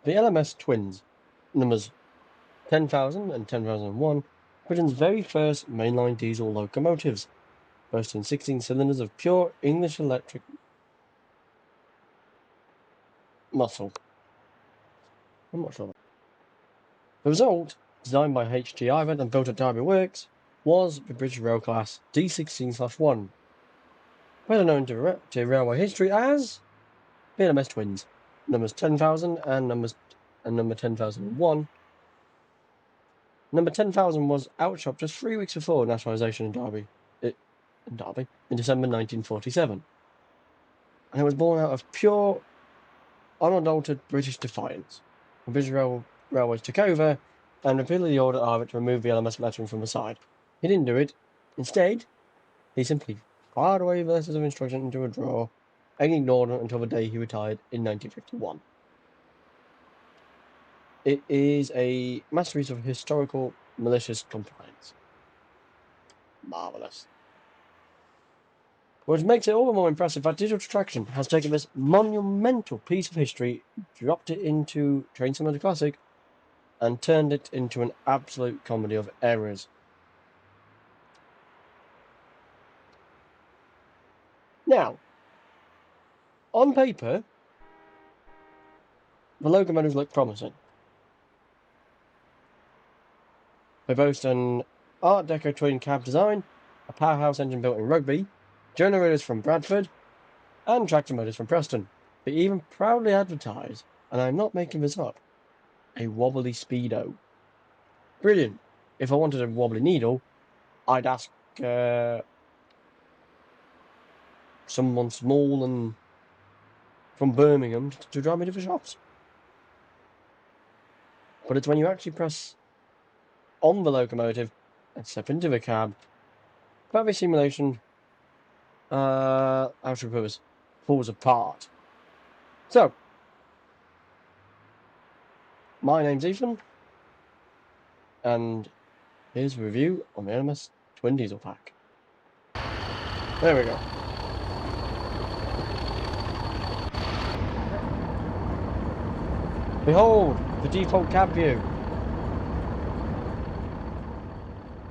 The LMS Twins, numbers 10,000 and 10,001, Britain's very first mainline diesel locomotives, boasting 16 cylinders of pure English electric muscle. I'm not sure. The result, designed by H.G. Ivett and built at Derby Works, was the British Rail Class D16/1, better known to railway history as the LMS Twins, numbers 10,000 and number 10,001. Number 10,000 was outshopped just 3 weeks before nationalisation in December 1947, and it was born out of pure, unadulterated British defiance. The British Railways took over and repeatedly ordered Ivett to remove the LMS lettering from the side. He didn't do it. Instead, he simply filed away the letters of instruction into a drawer and ignored them until the day he retired in 1951. It is a masterpiece of historical malicious compliance. Marvellous. Which makes it all the more impressive that Digital Traction has taken this monumental piece of history, dropped it into Train Simulator Classic, and turned it into an absolute comedy of errors. Now, on paper, the locomotives look promising. They boast an Art Deco twin cab design, a powerhouse engine built in Rugby, generators from Bradford, and tractor motors from Preston. They even proudly advertise, and I'm not making this up, a wobbly speedo. Brilliant. If I wanted a wobbly needle, I'd ask someone small and from Birmingham to drive me to the shops. But it's when you actually press on the locomotive and step into the cab that the simulation falls apart. So, my name's Ethan, and here's a review on the LMS Twin Diesel Pack. There we go. Behold, the default cab view.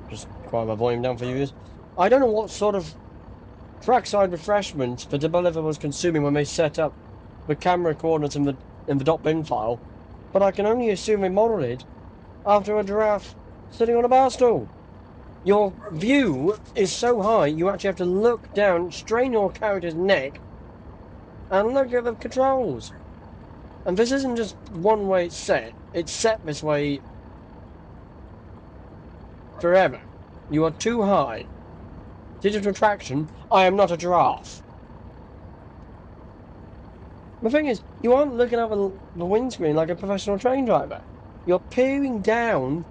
Just quiet my volume down for you guys. I don't know what sort of trackside refreshments the developer was consuming when they set up the camera coordinates in the .bin file, but I can only assume they modelled it after a giraffe sitting on a bar stool. Your view is so high you actually have to look down, strain your character's neck, and look at the controls. And this isn't just one way it's set this way forever. You are too high. Digital Traction, I am not a giraffe. The thing is, you aren't looking at the windscreen like a professional train driver. You're peering down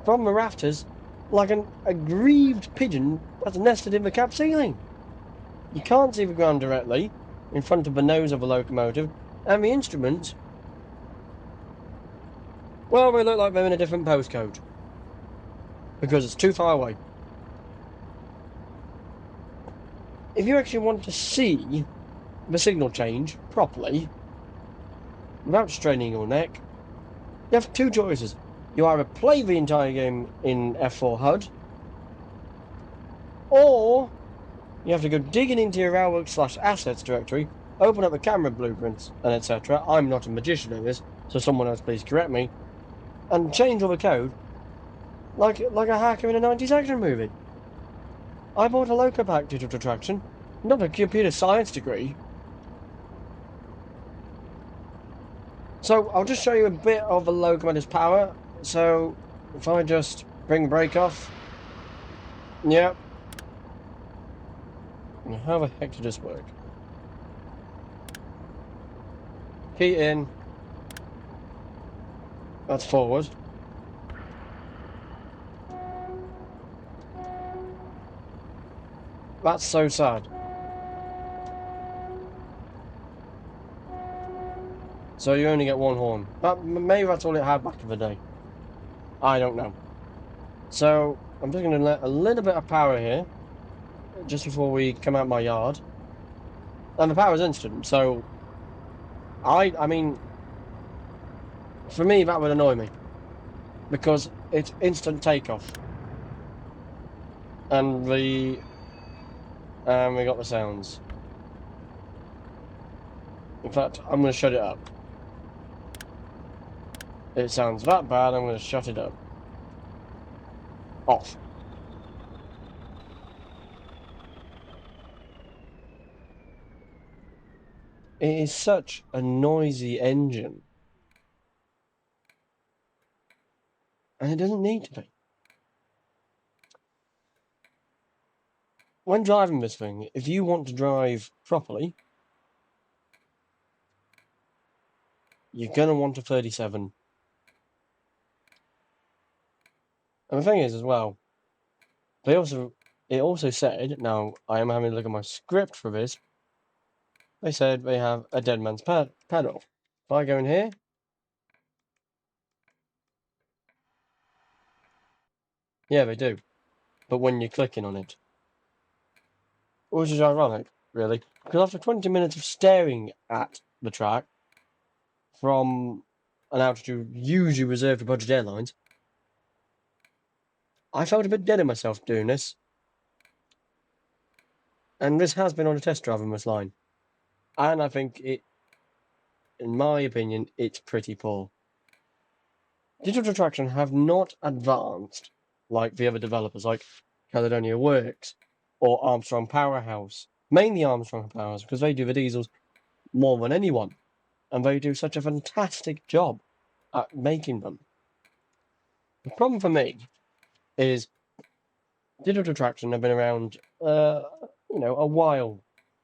from the rafters like an aggrieved pigeon that's nested in the cab ceiling. You can't see the ground directly in front of the nose of the locomotive, and the instruments, well, they look like they're in a different postcode because it's too far away. If you actually want to see the signal change properly, without straining your neck, you have two choices. You either play the entire game in F4 HUD, or you have to go digging into your railworks/assets directory, open up the camera blueprints and etc. I'm not a magician in this, so someone else please correct me, and change all the code like a hacker in a 90s action movie. I bought a Loco Pack Digital Traction, not a computer science degree. So I'll just show you a bit of the locomotive's power. So if I just bring the brake off, yep. How the heck did this work? Key in. That's forward. That's so sad. So you only get one horn. Maybe that's all it had back in the day. I don't know. So I'm just going to let a little bit of power here, just before we come out my yard. And the power is instant, so I mean, For me, that would annoy me. Because it's instant takeoff. And we got the sounds. In fact, I'm going to shut it up. It sounds that bad, I'm going to shut it up. Off. It is such a noisy engine. And it doesn't need to be. When driving this thing, if you want to drive properly, you're going to want a 37. And the thing is, as well, it also said, now I am having a look at my script for this, they said they have a dead man's pedal. If I go in here, yeah, they do. But when you're clicking on it. Which is ironic, really. Because after 20 minutes of staring at the track from an altitude usually reserved for budget airlines, I felt a bit dead in myself doing this. And this has been on a test drive on this line. And I think it, in my opinion, it's pretty poor. Digital Traction have not advanced like the other developers, like Caledonia Works or Armstrong Powerhouse. Mainly Armstrong Powerhouse, because they do the diesels more than anyone. And they do such a fantastic job at making them. The problem for me is Digital Traction have been around, a while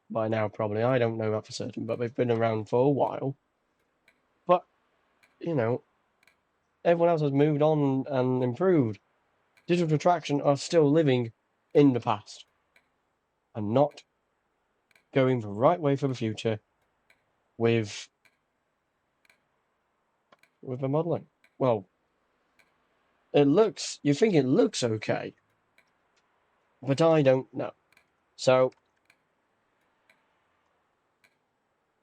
by now, probably. I don't know that for certain, but they've been around for a while. But, everyone else has moved on and improved. Digital Traction are still living in the past and not going the right way for the future with the modelling. Well, you think it looks okay, but I don't know. So,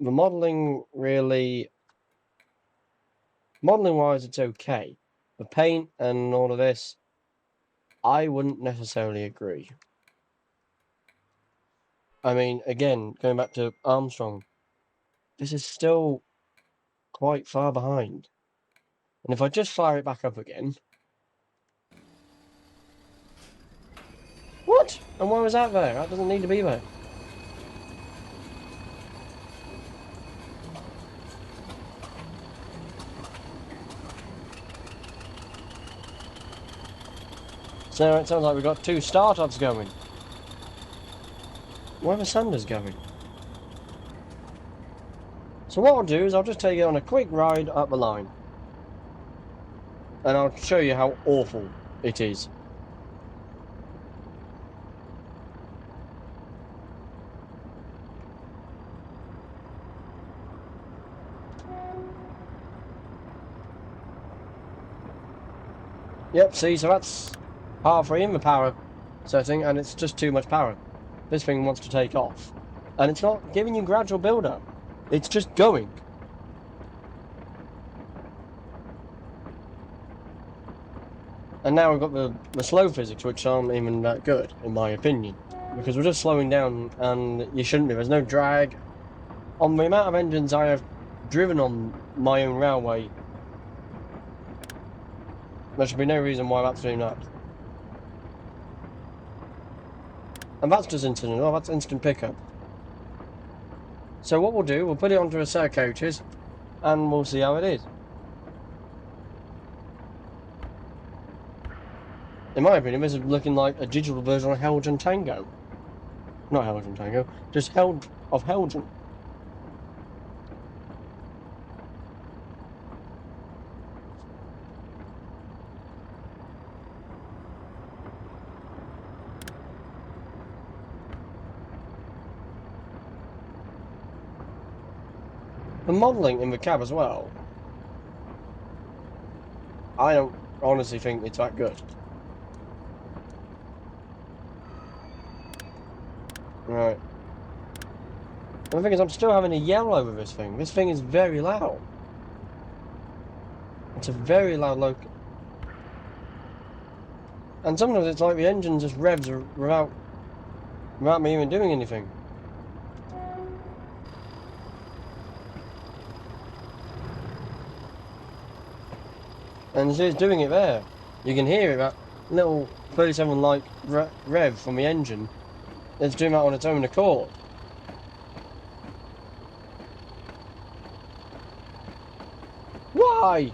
the modelling wise, it's okay. The paint and all of this, I wouldn't necessarily agree. I mean, again, going back to Armstrong, this is still quite far behind. And if I just fire it back up again... What? And why was that there? That doesn't need to be there. So it sounds like we've got 2 startups going. Where are the Sanders going? So what I'll do is I'll just take it on a quick ride up the line. And I'll show you how awful it is. Yep, see, so that's halfway in the power setting, and it's just too much power. This thing wants to take off. And it's not giving you gradual build-up. It's just going. And now we've got the slow physics, which aren't even that good, in my opinion. Because we're just slowing down, and you shouldn't be. There's no drag. On the amount of engines I have driven on my own railway, there should be no reason why that's doing that. And that's just instant. Oh, that's instant pickup. So what we'll do, we'll put it onto a set of coaches, and we'll see how it is. In my opinion, this is looking like a digital version of Helgen Tango. Not Helgen Tango, just of Helgen. The modelling in the cab as well, I don't honestly think it's that good. Right. And the thing is, I'm still having a yell over this thing. This thing is very loud. It's a very loud local. And sometimes it's like the engine just revs without me even doing anything. And it's doing it there. You can hear it, that little 37-like rev from the engine. It's doing that on its own accord. Why?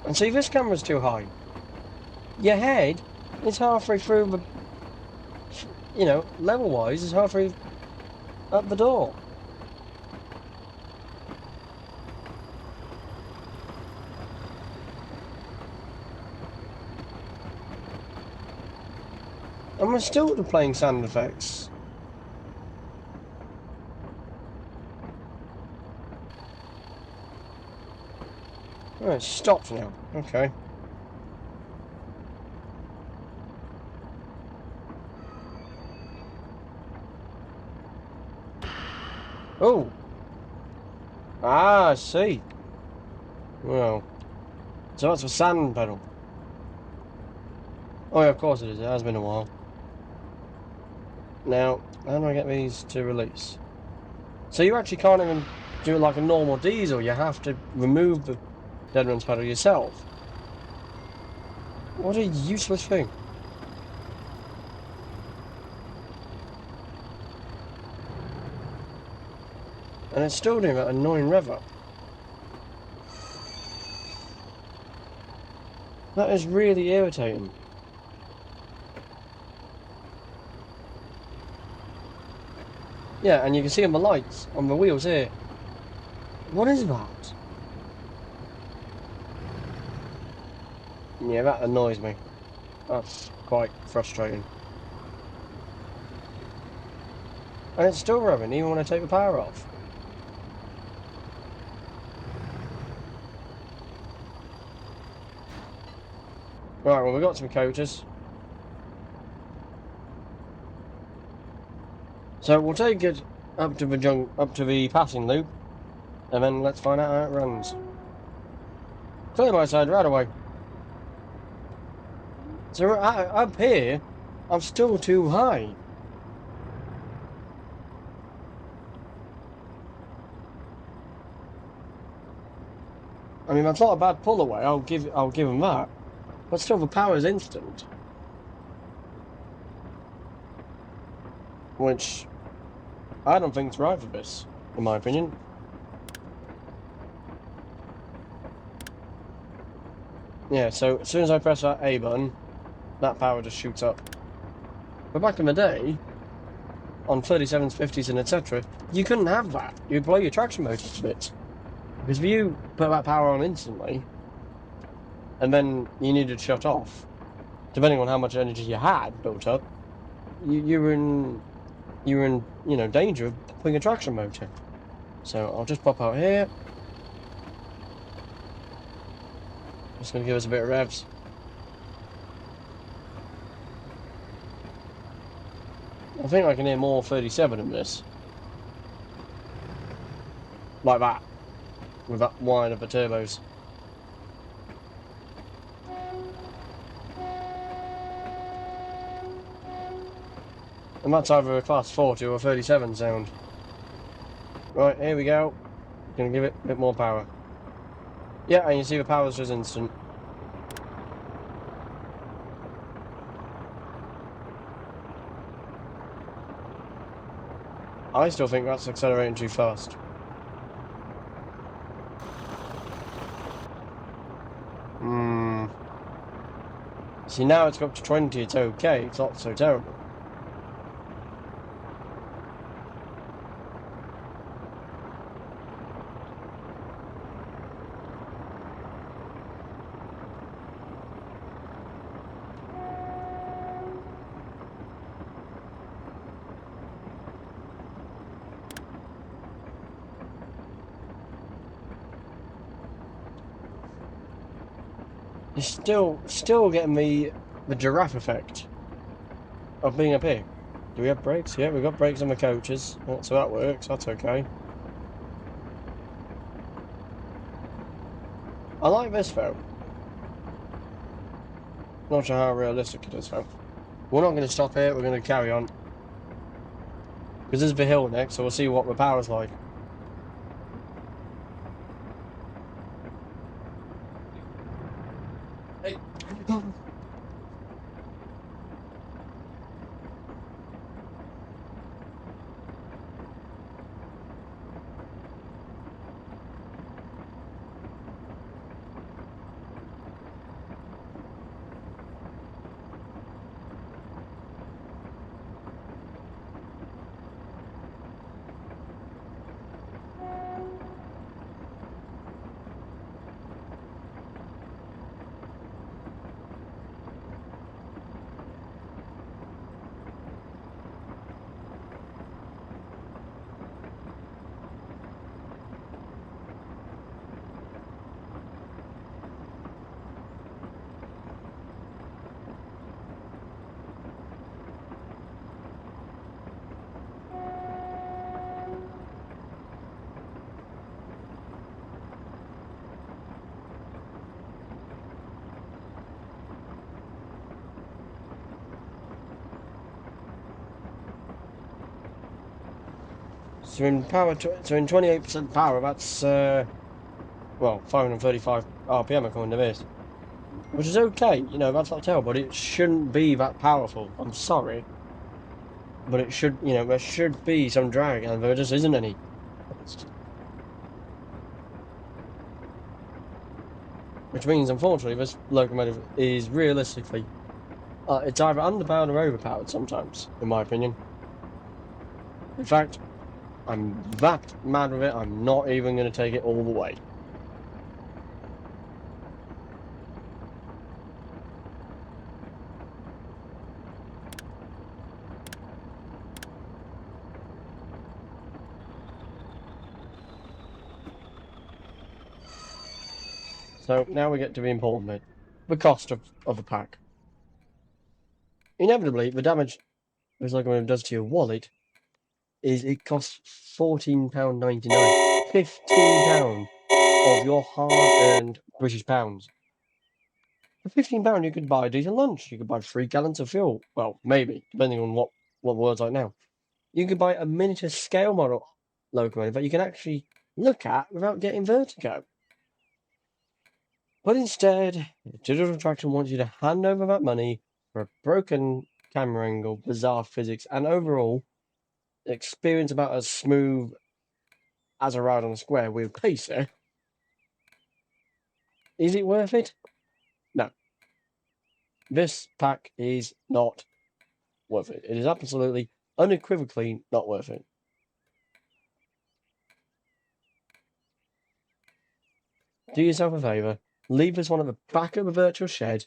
And see, this camera's too high. Your head is halfway through the, you know, level-wise, is halfway up the door. And we're still playing sound effects. Oh, it stopped now. Okay. Oh. Ah, I see. Well. So that's a sand pedal. Oh yeah, of course it is. It has been a while. Now, how do I get these to release? So you actually can't even do it like a normal diesel. You have to remove the dead runs pedal yourself. What a useless thing. And it's still doing that annoying rev up. That is really irritating. Yeah, and you can see on the lights, on the wheels here. What is that? Yeah, that annoys me. That's quite frustrating. And it's still revving, even when I take the power off. Right, well, we've got some coaters. So we'll take it up to the passing loop, and then let's find out how it runs. Clear my side right away. So up here, I'm still too high. I mean, that's not a bad pull away. I'll give him that. But still, the power is instant, which I don't think is right for this, in my opinion. Yeah. So as soon as I press that A button, that power just shoots up. But back in the day, on 37s, 50s, and etc., you couldn't have that. You'd blow your traction motor to bits. Because if you put that power on instantly, and then you needed to shut off, depending on how much energy you had built up, you were in danger of putting a traction motor. So I'll just pop out here. Just going to give us a bit of revs. I think I can hear more 37 in this. Like that. With that whine of the turbos. And that's either a class 40 or a 37 sound. Right, here we go. Gonna give it a bit more power. Yeah, and you see the power's just instant. I still think that's accelerating too fast. See, now it's got up to 20, it's okay, it's not so terrible. You're still getting the giraffe effect of being up here. Do we have brakes? Yeah, we've got brakes on the coaches. So that works. That's okay. I like this though. Not sure how realistic it is though. We're not going to stop here. We're going to carry on. Because there's the hill next, so we'll see what the power's like. Hey. So in power, so in 28% power, that's well, 535 RPM according to this, which is okay. You know, that's not terrible, but it shouldn't be that powerful. I'm sorry, but it should. You know, there should be some drag, and there just isn't any. Which means, unfortunately, this locomotive is realistically, it's either underpowered or overpowered sometimes, in my opinion. In fact, I'm that mad with it, I'm not even going to take it all the way. So now we get to the important bit, the cost of the pack. Inevitably, the damage this locomotive does to your wallet is it costs £14.99. £15 of your hard-earned British pounds. For £15 you could buy a decent lunch. You could buy 3 gallons of fuel. Well, maybe, depending on what the world's like now. You could buy a miniature scale model locomotive that you can actually look at without getting vertigo. But instead, Digital Attraction wants you to hand over that money for a broken camera angle, bizarre physics, and overall experience about as smooth as a ride on a square wheel pacer. Is it worth it? No. This pack is not worth it. It is absolutely, unequivocally not worth it. Do yourself a favour. Leave this one at the back of the virtual shed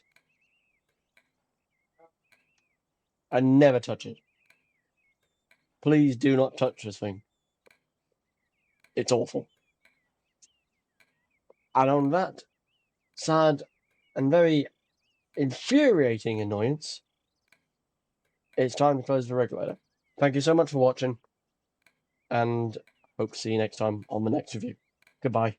and never touch it. Please do not touch this thing. It's awful. And on that sad and very infuriating annoyance, it's time to close the regulator. Thank you so much for watching, and hope to see you next time on the next review. Goodbye.